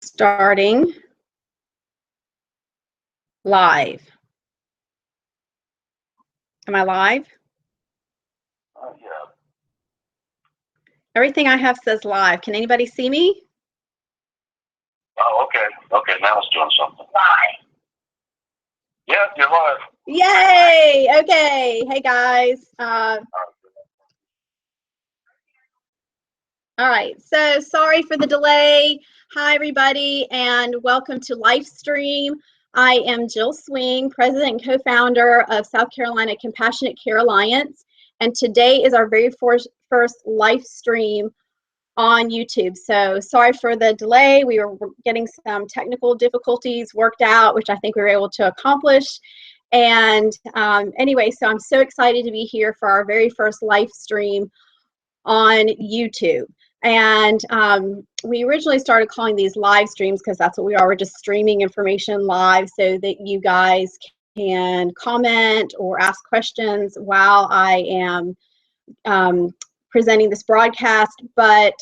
Starting live. Am I live? Yeah. Everything I have says live. Can anybody see me? Oh, okay. Okay, now it's doing something. Live. Yeah, you're live. Yay! Okay. Hey, guys. All right. So sorry for the delay. Hi, everybody, and welcome to LIFEStream. I am Jill Swing, president and co-founder of South Carolina Compassionate Care Alliance, and today is our very first LIFEStream on YouTube. So sorry for the delay. We were getting some technical difficulties worked out, which I think we were able to accomplish. And anyway, so I'm so excited to be here for our very first LIFEStream on YouTube. And we originally started calling these live streams because that's what we are. We're just streaming information live so that you guys can comment or ask questions while I am presenting this broadcast. But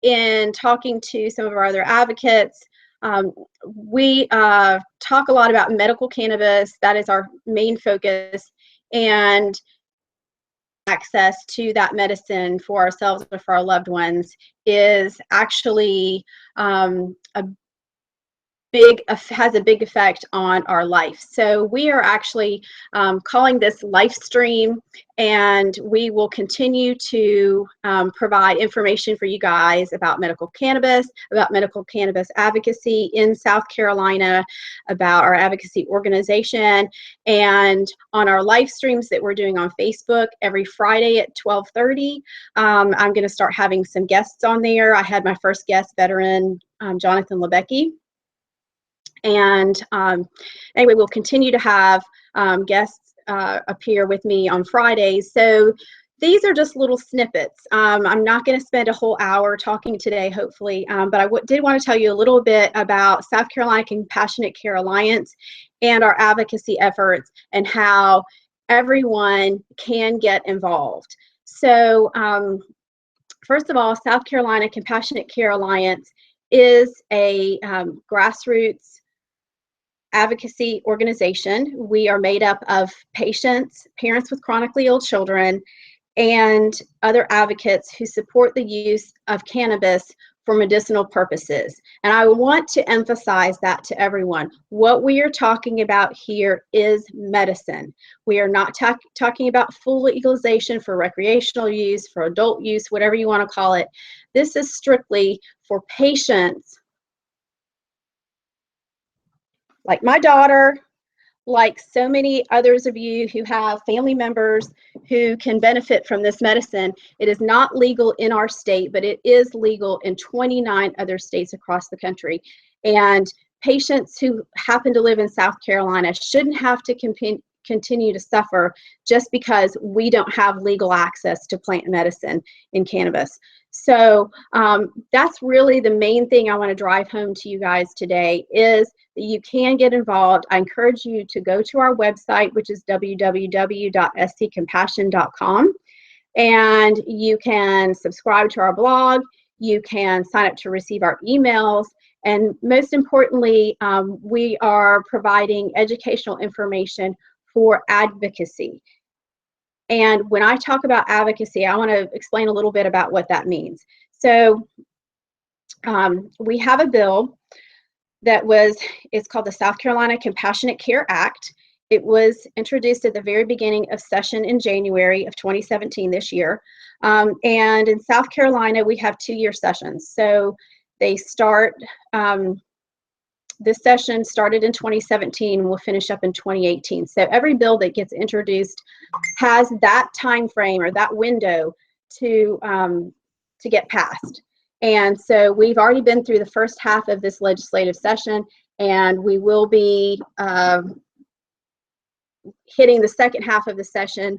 in talking to some of our other advocates, we talk a lot about medical cannabis. That is our main focus, and access to that medicine for ourselves or for our loved ones is actually has a big effect on our life. So we are actually calling this LIFEStream, and we will continue to provide information for you guys about medical cannabis advocacy in South Carolina, about our advocacy organization, and on our live streams that we're doing on Facebook every Friday at 12:30. I'm going to start having some guests on there. I had my first guest, veteran Jonathan Lebecki. And anyway, we'll continue to have guests appear with me on Fridays. So these are just little snippets. I'm not going to spend a whole hour talking today, hopefully, but I did want to tell you a little bit about South Carolina Compassionate Care Alliance and our advocacy efforts and how everyone can get involved. So first of all, South Carolina Compassionate Care Alliance is a grassroots advocacy organization. We are made up of patients, parents with chronically ill children, and other advocates who support the use of cannabis for medicinal purposes. And I want to emphasize that to everyone. What we are talking about here is medicine. We are not talking about full legalization for recreational use, for adult use, whatever you want to call it. This is strictly for patients like my daughter, like so many others of you who have family members who can benefit from this medicine. It is not legal in our state, but it is legal in 29 other states across the country. And patients who happen to live in South Carolina shouldn't have to continue to suffer just because we don't have legal access to plant medicine in cannabis. So that's really the main thing I want to drive home to you guys today, is that you can get involved. I encourage you to go to our website, which is www.sccompassion.com, and you can subscribe to our blog. You can sign up to receive our emails. And most importantly, we are providing educational information for advocacy. And when I talk about advocacy, I want to explain a little bit about what that means. So we have a bill that it's called the South Carolina Compassionate Care Act. It was introduced at the very beginning of session in January of 2017 this year. And in South Carolina, we have 2-year sessions. So they start, this session started in 2017 and will finish up in 2018. So every bill that gets introduced has that time frame or that window to get passed. And so we've already been through the first half of this legislative session, and we will be hitting the second half of the session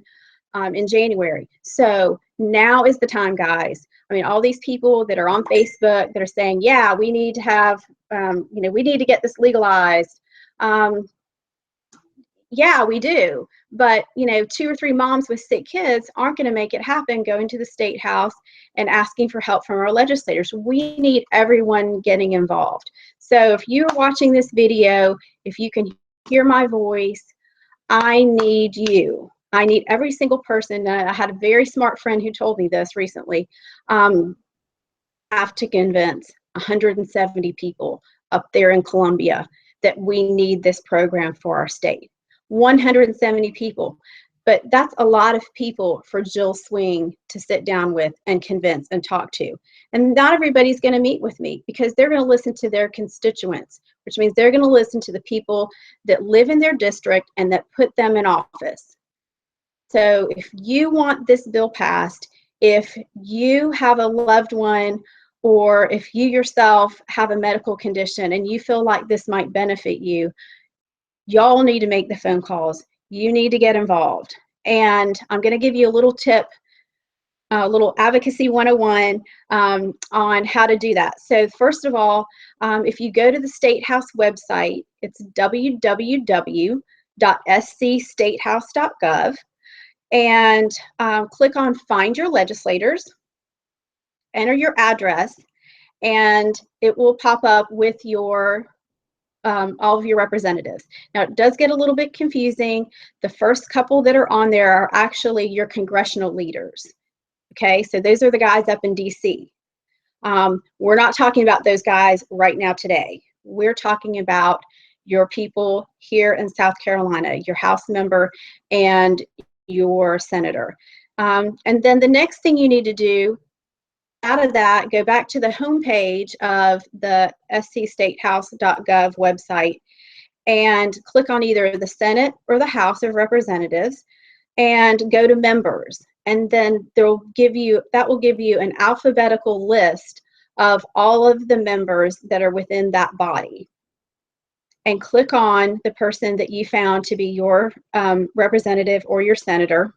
in January. So now is the time, guys. I mean, all these people that are on Facebook that are saying, yeah, we need to have, we need to get this legalized. Yeah, we do. But, 2 or 3 moms with sick kids aren't going to make it happen going to the State House and asking for help from our legislators. We need everyone getting involved. So if you're watching this video, if you can hear my voice, I need you. I need every single person. I had a very smart friend who told me this recently. Have to convince 170 people up there in Columbia that we need this program for our state. 170 people. But that's a lot of people for Jill Swing to sit down with and convince and talk to. And not everybody's going to meet with me because they're going to listen to their constituents, which means they're going to listen to the people that live in their district and that put them in office. So if you want this bill passed, if you have a loved one, or if you yourself have a medical condition and you feel like this might benefit you, y'all need to make the phone calls. You need to get involved. And I'm going to give you a little tip, a little Advocacy 101 on how to do that. So first of all, if you go to the State House website, it's www.scstatehouse.gov, and click on Find Your Legislators, enter your address, and it will pop up with your all of your representatives. Now, it does get a little bit confusing. The first couple that are on there are actually your congressional leaders. Okay, so those are the guys up in DC. We're not talking about those guys right now today. We're talking about your people here in South Carolina, your House member and your senator. And then the next thing you need to do out of that, go back to the homepage of the scstatehouse.gov website and click on either the Senate or the House of Representatives and go to members. And then that will give you an alphabetical list of all of the members that are within that body. And click on the person that you found to be your representative or your senator.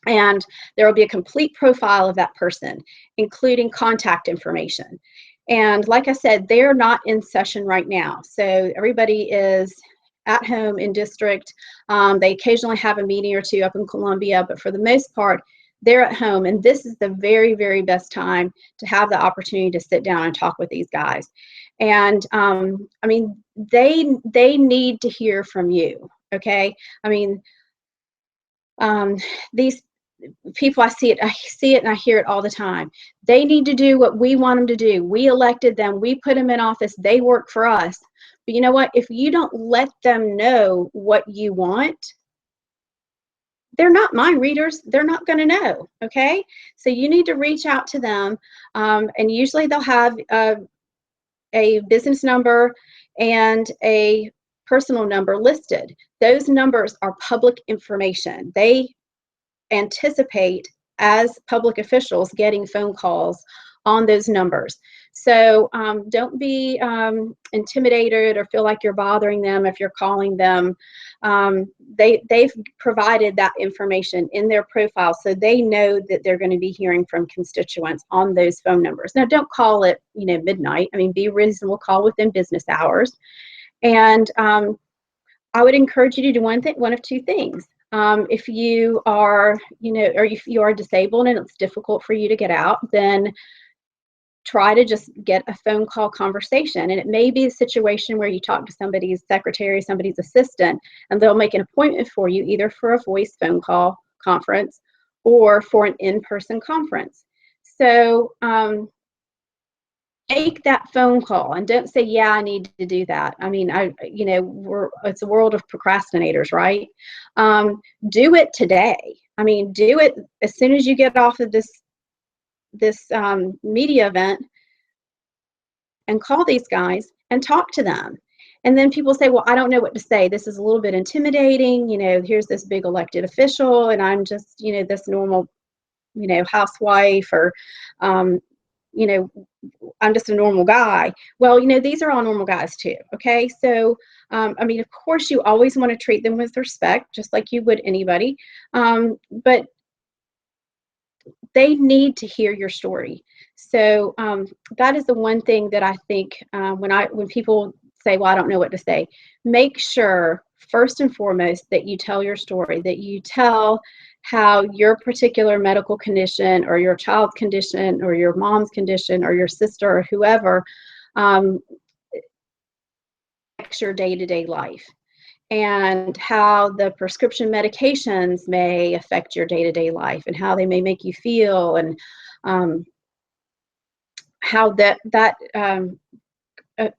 And there will be a complete profile of that person, including contact information. And like I said, they're not in session right now. So everybody is at home in district. They occasionally have a meeting or two up in Columbia, but for the most part, they're at home. And this is the very, very best time to have the opportunity to sit down and talk with these guys. And I mean, they need to hear from you, okay? I mean, these people, I see it and I hear it all the time. They need to do what we want them to do. We elected them, we put them in office, they work for us. But you know what? If you don't let them know what you want, they're not mind readers. They're not going to know, okay? So you need to reach out to them, and usually they'll have a business number and a personal number listed. Those numbers are public information. They anticipate as public officials getting phone calls on those numbers. So don't be intimidated or feel like you're bothering them if you're calling them. They've provided that information in their profile, so they know that they're going to be hearing from constituents on those phone numbers. Now, don't call at midnight. I mean, be reasonable. Call within business hours. And I would encourage you to do one of two things. If you are, or if you are disabled and it's difficult for you to get out, then try to just get a phone call conversation. And it may be a situation where you talk to somebody's secretary, somebody's assistant, and they'll make an appointment for you either for a voice phone call conference or for an in-person conference. So make that phone call and don't say, yeah, I need to do that. I mean, it's a world of procrastinators, right? Do it today. I mean, do it as soon as you get off of this media event, and call these guys and talk to them. And then people say, well, I don't know what to say. This is a little bit intimidating. Here's this big elected official and I'm just, this normal, housewife, or I'm just a normal guy. Well, these are all normal guys too, okay? So, I mean, of course, you always want to treat them with respect, just like you would anybody, but they need to hear your story. So that is the one thing that I think when people say, well, I don't know what to say, make sure, first and foremost, that you tell your story, that you tell how your particular medical condition or your child's condition or your mom's condition or your sister or whoever affects your day-to-day life, and how the prescription medications may affect your day-to-day life, and how they may make you feel, and how that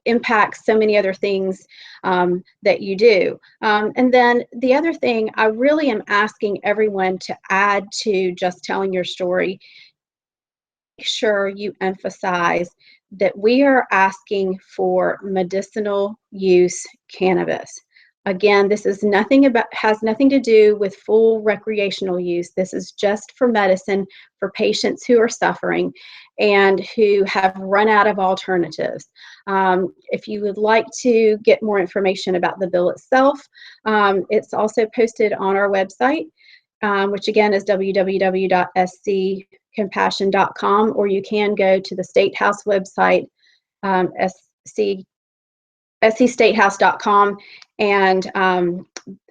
impacts so many other things that you do. And then the other thing I really am asking everyone to add to just telling your story, make sure you emphasize that we are asking for medicinal use cannabis. Again, this is has nothing to do with full recreational use. This is just for medicine for patients who are suffering and who have run out of alternatives. If you would like to get more information about the bill itself, it's also posted on our website, which again is www.sccompassion.com, or you can go to the State House website, scstatehouse.com, and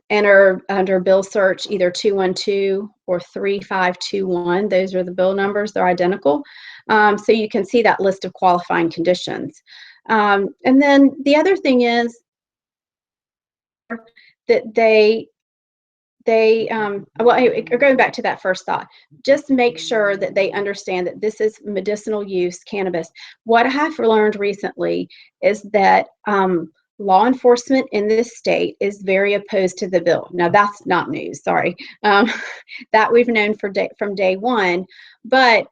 enter under bill search either 212 or 3521. Those are the bill numbers. They're identical. So you can see that list of qualifying conditions. And then the other thing is that well, anyway, going back to that first thought, just make sure that they understand that this is medicinal use cannabis. What I have learned recently is that law enforcement in this state is very opposed to the bill. Now, that's not news, sorry. That we've known from day one, but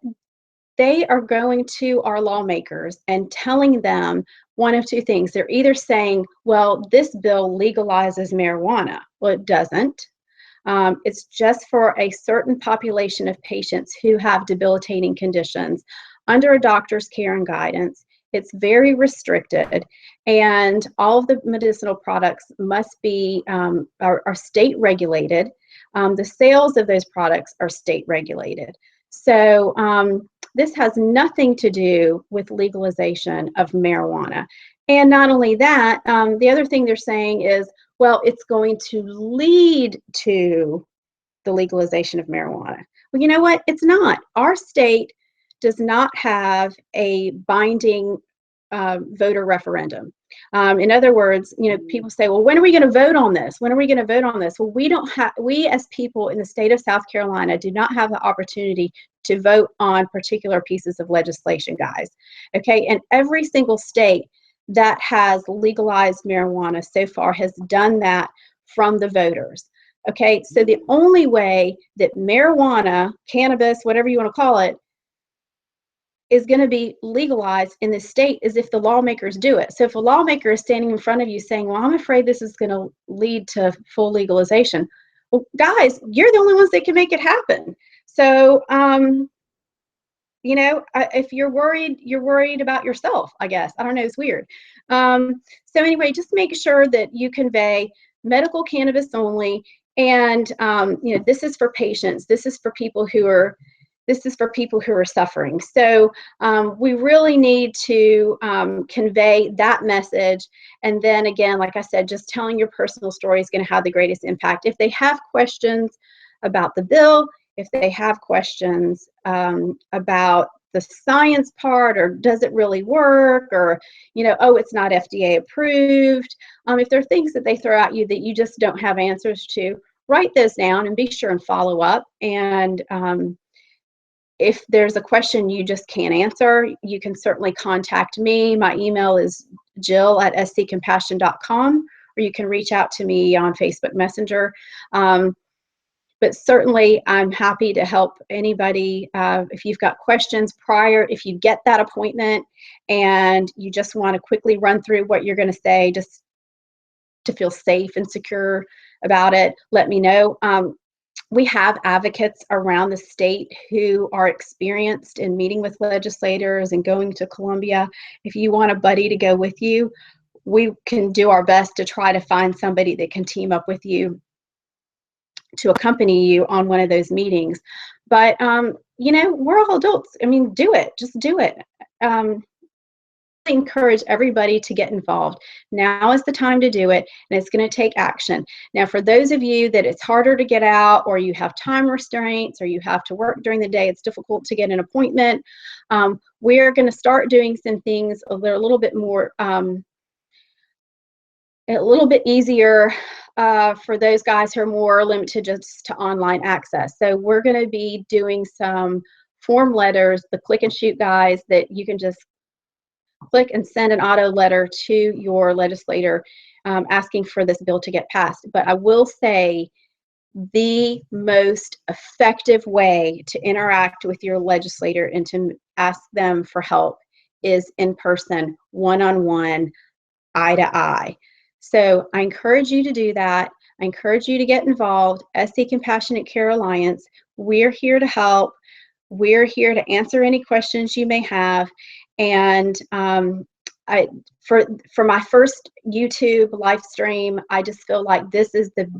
they are going to our lawmakers and telling them one of two things. They're either saying, well, this bill legalizes marijuana. Well, it doesn't. It's just for a certain population of patients who have debilitating conditions under a doctor's care and guidance. It's very restricted, and all of the medicinal products must be are state regulated. The sales of those products are state regulated. So this has nothing to do with legalization of marijuana. And not only that, the other thing they're saying is, well, it's going to lead to the legalization of marijuana. Well, you know what? It's not. Our state does not have a binding voter referendum. In other words, you know, people say, well, when are we going to vote on this? When are we going to vote on this? Well, we as people in the state of South Carolina do not have the opportunity to vote on particular pieces of legislation, guys. Okay, and every single state that has legalized marijuana so far has done that from the voters. Okay, so the only way that marijuana, cannabis, whatever you want to call it, is going to be legalized in this state is if the lawmakers do it. So if a lawmaker is standing in front of you saying, well, I'm afraid this is going to lead to full legalization. Well, guys, you're the only ones that can make it happen. So, you know, if you're worried about yourself, I guess. I don't know, it's weird. So anyway, just make sure that you convey medical cannabis only. And, you know, this is for patients. This is for people who are suffering. So we really need to convey that message. And then again, like I said, just telling your personal story is going to have the greatest impact. If they have questions about the bill, if they have questions about the science part, or does it really work, or, you know, oh, it's not FDA approved. If there are things that they throw at you that you just don't have answers to, write those down and be sure and follow up. And if there's a question you just can't answer, you can certainly contact me. My email is jill@sccompassion.com, or you can reach out to me on Facebook Messenger. But certainly, I'm happy to help anybody. If you've got questions prior, if you get that appointment and you just want to quickly run through what you're going to say, just to feel safe and secure about it, let me know. We have advocates around the state who are experienced in meeting with legislators and going to Columbia. If you want a buddy to go with you, we can do our best to try to find somebody that can team up with you to accompany you on one of those meetings. But, you know, we're all adults. I mean, do it. Just do it. I encourage everybody to get involved. Now is the time to do it, and it's going to take action. Now, for those of you that it's harder to get out, or you have time restraints, or you have to work during the day, it's difficult to get an appointment, we're going to start doing some things that are a little bit more a little bit easier for those guys who are more limited just to online access. So we're going to be doing some form letters, the click and shoot guys that you can just click and send an auto letter to your legislator asking for this bill to get passed. But I will say the most effective way to interact with your legislator and to ask them for help is in person, one-on-one, eye to eye. So I encourage you to do that. I encourage you to get involved. SC Compassionate Care Alliance, we're here to help. We're here to answer any questions you may have. And for my first YouTube live stream, I just feel like this is the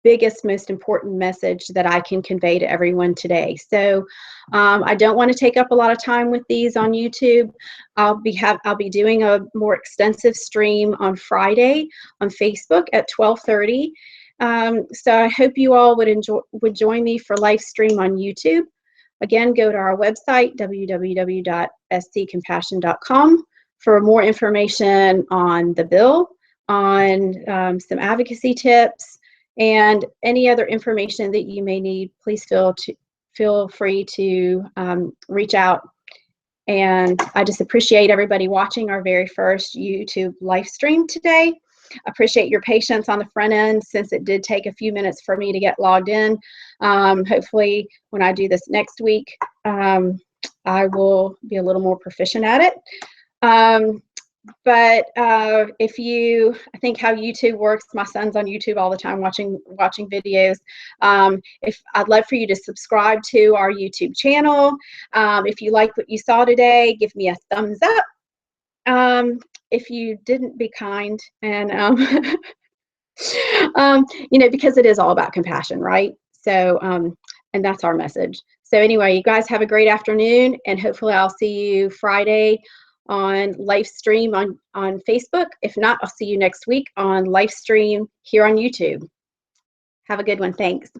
biggest, most important message that I can convey to everyone today. So I don't want to take up a lot of time with these on YouTube. I'll be doing a more extensive stream on Friday on Facebook at 12:30. So I hope you all would join me for live stream on YouTube. Again, go to our website, www.sccompassion.com, for more information on the bill, on some advocacy tips, and any other information that you may need. Please feel free to reach out. And I just appreciate everybody watching our very first YouTube live stream today. I appreciate your patience on the front end, since it did take a few minutes for me to get logged in. Hopefully when I do this next week, I will be a little more proficient at it. But I think how YouTube works, my son's on YouTube all the time watching videos. I'd love for you to subscribe to our YouTube channel. If you like what you saw today, give me a thumbs up. If you didn't, be kind, and because it is all about compassion, right? So and that's our message. So anyway, you guys have a great afternoon, and hopefully I'll see you Friday on LIFEStream on Facebook. If not, I'll see you next week on LIFEStream here on YouTube. Have a good one. Thanks.